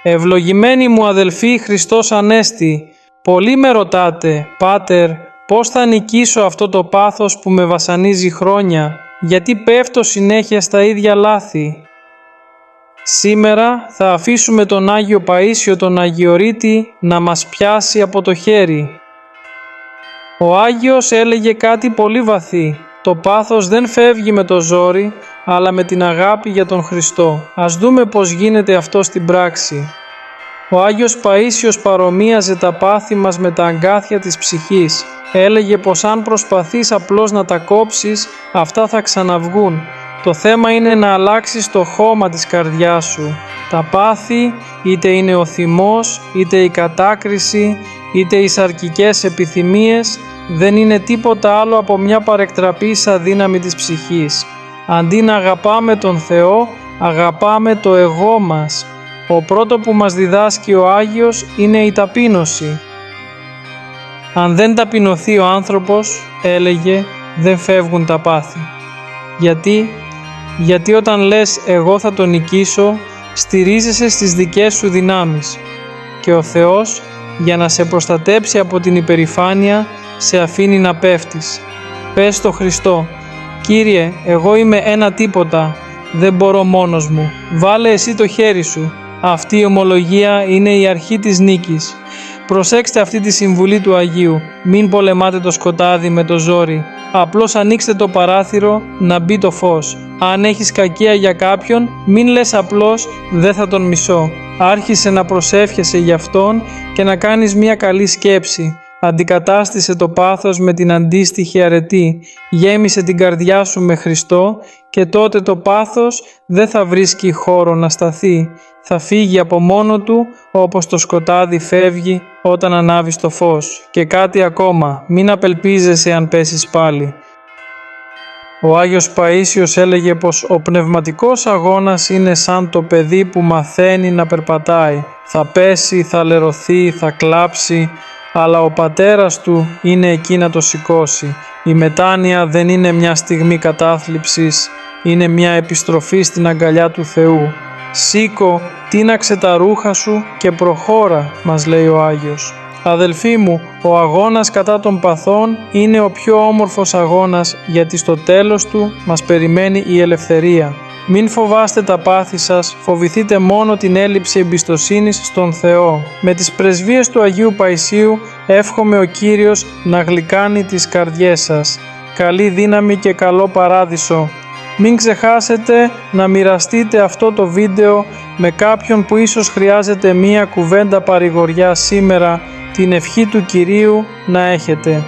Ευλογημένοι μου αδελφοί, Χριστός Ανέστη, πολλοί με ρωτάτε, Πάτερ, πώς θα νικήσω αυτό το πάθος που με βασανίζει χρόνια, γιατί πέφτω συνέχεια στα ίδια λάθη. Σήμερα θα αφήσουμε τον Άγιο Παΐσιο τον Αγιορείτη να μας πιάσει από το χέρι. Ο Άγιος έλεγε κάτι πολύ βαθύ. Το πάθος δεν φεύγει με το ζόρι, αλλά με την αγάπη για τον Χριστό. Ας δούμε πώς γίνεται αυτό στην πράξη. Ο Άγιος Παΐσιος παρομοίαζε τα πάθη μας με τα αγκάθια της ψυχής. Έλεγε πως αν προσπαθείς απλώς να τα κόψεις, αυτά θα ξαναβγούν. Το θέμα είναι να αλλάξεις το χώμα της καρδιάς σου. Τα πάθη, είτε είναι ο θυμός, είτε η κατάκριση, είτε οι σαρκικές επιθυμίες, δεν είναι τίποτα άλλο από μια παρεκτραπήσα δύναμη της ψυχής. Αντί να αγαπάμε τον Θεό, αγαπάμε το εγώ μας. Ο πρώτο που μας διδάσκει ο Άγιος είναι η ταπείνωση. Αν δεν ταπεινωθεί ο άνθρωπος, έλεγε, δεν φεύγουν τα πάθη. Γιατί όταν λες εγώ θα τον νικήσω, στηρίζεσαι στις δικές σου δυνάμεις και ο Θεός, για να σε προστατέψει από την υπερηφάνεια, σε αφήνει να πέφτεις. Πες στο Χριστό, Κύριε, εγώ είμαι ένα τίποτα, δεν μπορώ μόνος μου, βάλε εσύ το χέρι σου. Αυτή η ομολογία είναι η αρχή της νίκης. Προσέξτε αυτή τη συμβουλή του Αγίου, μην πολεμάτε το σκοτάδι με το ζόρι. Απλώς ανοίξτε το παράθυρο να μπει το φως. Αν έχεις κακία για κάποιον, μην λες απλώς «δεν θα τον μισώ». Άρχισε να προσεύχεσαι για αυτόν και να κάνεις μια καλή σκέψη. Αντικατάστησε το πάθος με την αντίστοιχη αρετή. Γέμισε την καρδιά σου με Χριστό και τότε το πάθος δεν θα βρίσκει χώρο να σταθεί. Θα φύγει από μόνο του όπως το σκοτάδι φεύγει όταν ανάβεις το φως. Και κάτι ακόμα, μην απελπίζεσαι αν πέσεις πάλι. Ο Άγιος Παΐσιος έλεγε πως ο πνευματικός αγώνας είναι σαν το παιδί που μαθαίνει να περπατάει. Θα πέσει, θα λερωθεί, θα κλάψει, αλλά ο πατέρας του είναι εκεί να το σηκώσει. Η μετάνοια δεν είναι μια στιγμή κατάθλιψης, είναι μια επιστροφή στην αγκαλιά του Θεού. Σήκω, τίναξε τα ρούχα σου και προχώρα, μας λέει ο Άγιος. Αδελφοί μου, ο αγώνας κατά των παθών είναι ο πιο όμορφος αγώνας, γιατί στο τέλος του μας περιμένει η ελευθερία. Μην φοβάστε τα πάθη σας, φοβηθείτε μόνο την έλλειψη εμπιστοσύνης στον Θεό. Με τις πρεσβείες του Αγίου Παϊσίου εύχομαι ο Κύριος να γλυκάνει τις καρδιές σας. Καλή δύναμη και καλό παράδεισο. Μην ξεχάσετε να μοιραστείτε αυτό το βίντεο με κάποιον που ίσως χρειάζεται μία κουβέντα παρηγοριά σήμερα. Την ευχή του Κυρίου να έχετε.